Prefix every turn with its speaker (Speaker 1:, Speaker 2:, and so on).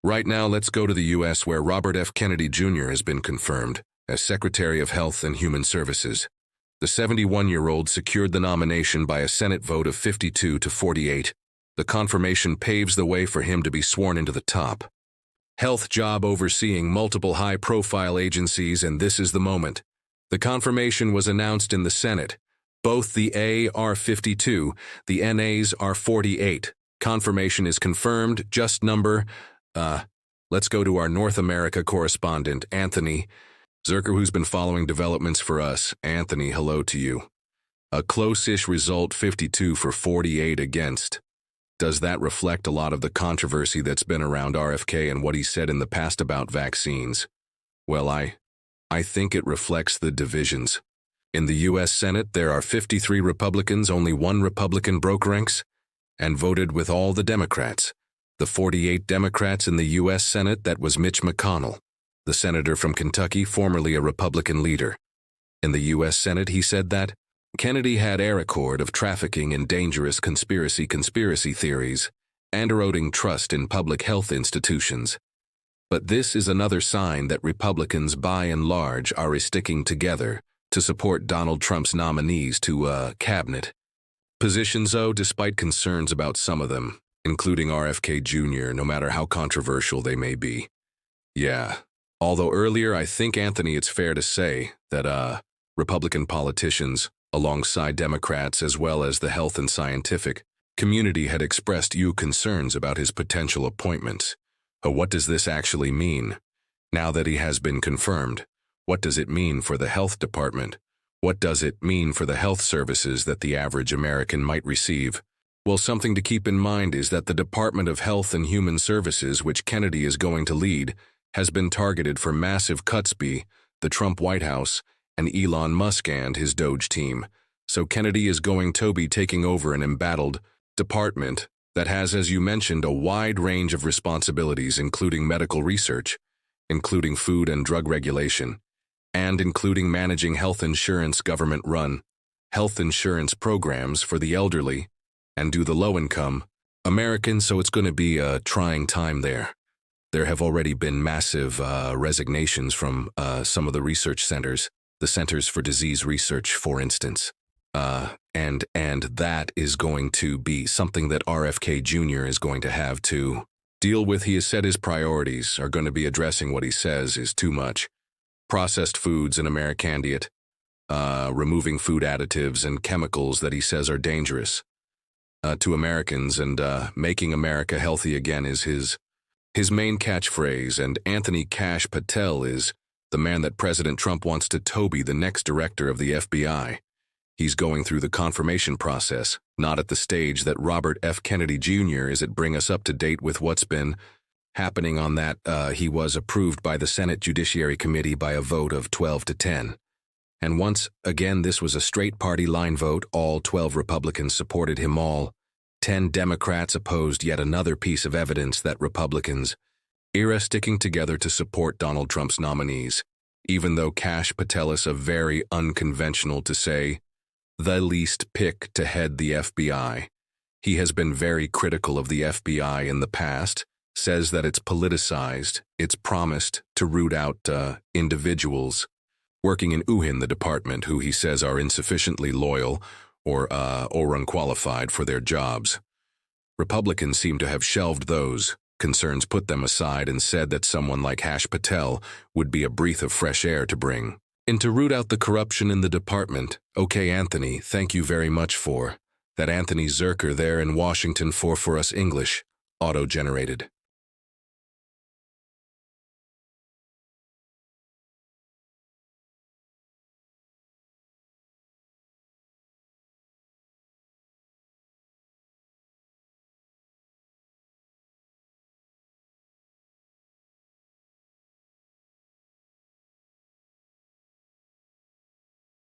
Speaker 1: Right now, let's go to the U.S. where Robert F. Kennedy Jr. has been confirmed as Secretary of Health and Human Services. The 71-year-old secured the nomination by a Senate vote of 52 to 48. The confirmation paves the way for him to be sworn into the top health job overseeing multiple high-profile agencies, and this is the moment. The confirmation was announced in the Senate. Both the A are 52, the NAs are 48. Confirmation is confirmed, just number. Let's go to our North America correspondent, Anthony Zerker, who's been following developments for us. Anthony, hello to you. A close-ish result, 52 for 48 against. Does that reflect a lot of the controversy that's been around RFK and what he said in the past about vaccines? Well, I think it reflects the divisions. In the U.S. Senate, there are 53 Republicans, only one Republican broke ranks and voted with all the Democrats. The 48 Democrats in the U.S. Senate, that was Mitch McConnell, the senator from Kentucky, formerly a Republican leader. In the U.S. Senate, he said that Kennedy had a record of trafficking in dangerous conspiracy theories and eroding trust in public health institutions. But this is another sign that Republicans, by and large, are sticking together to support Donald Trump's nominees to cabinet positions, though, despite concerns about some of them, including RFK Jr., no matter how controversial they may be. Yeah, although earlier I think, Anthony, it's fair to say that Republican politicians, alongside Democrats as well as the health and scientific community, had expressed concerns about his potential appointments. What does this actually mean? Now that he has been confirmed, what does it mean for the health department? What does it mean for the health services that the average American might receive? Well, something to keep in mind is that the Department of Health and Human Services, which Kennedy is going to lead, has been targeted for massive cuts by the Trump White House and Elon Musk and his Doge team. So Kennedy is going to be taking over an embattled department that has, as you mentioned, a wide range of responsibilities, including medical research, including food and drug regulation, and including managing health insurance, government-run health insurance programs for the elderly and the low-income Americans, so it's going to be a trying time there. There have already been massive resignations from some of the research centers, the Centers for Disease Research, for instance. And that is going to be something that RFK Jr. is going to have to deal with. He has said his priorities are going to be addressing what he says is too much. Processed foods and Americandiate, removing food additives and chemicals that he says are dangerous to Americans, and making America healthy again is his main catchphrase. And Anthony Kash Patel is the man that President Trump wants to be the next director of the FBI. He's going through the confirmation process, not at the stage that Robert F. Kennedy Jr. is. At bring us up to date with what's been happening on that. He was approved by the Senate Judiciary Committee by a vote of 12 to 10. And once again, this was a straight party line vote. All 12 Republicans supported him. All 10 Democrats opposed. Yet another piece of evidence that Republicans are sticking together to support Donald Trump's nominees, even though Kash Patel is a very unconventional, to say the least, pick to head the FBI. He has been very critical of the FBI in the past, says that it's politicized, it's promised to root out individuals working in the department who he says are insufficiently loyal or unqualified for their jobs. Republicans seem to have shelved those concerns, put them aside, and said that someone like Kash Patel would be a breath of fresh air to bring in to root out the corruption in the department. Okay, Anthony, thank you very much for that. Anthony Zerker there in Washington for us English, auto-generated.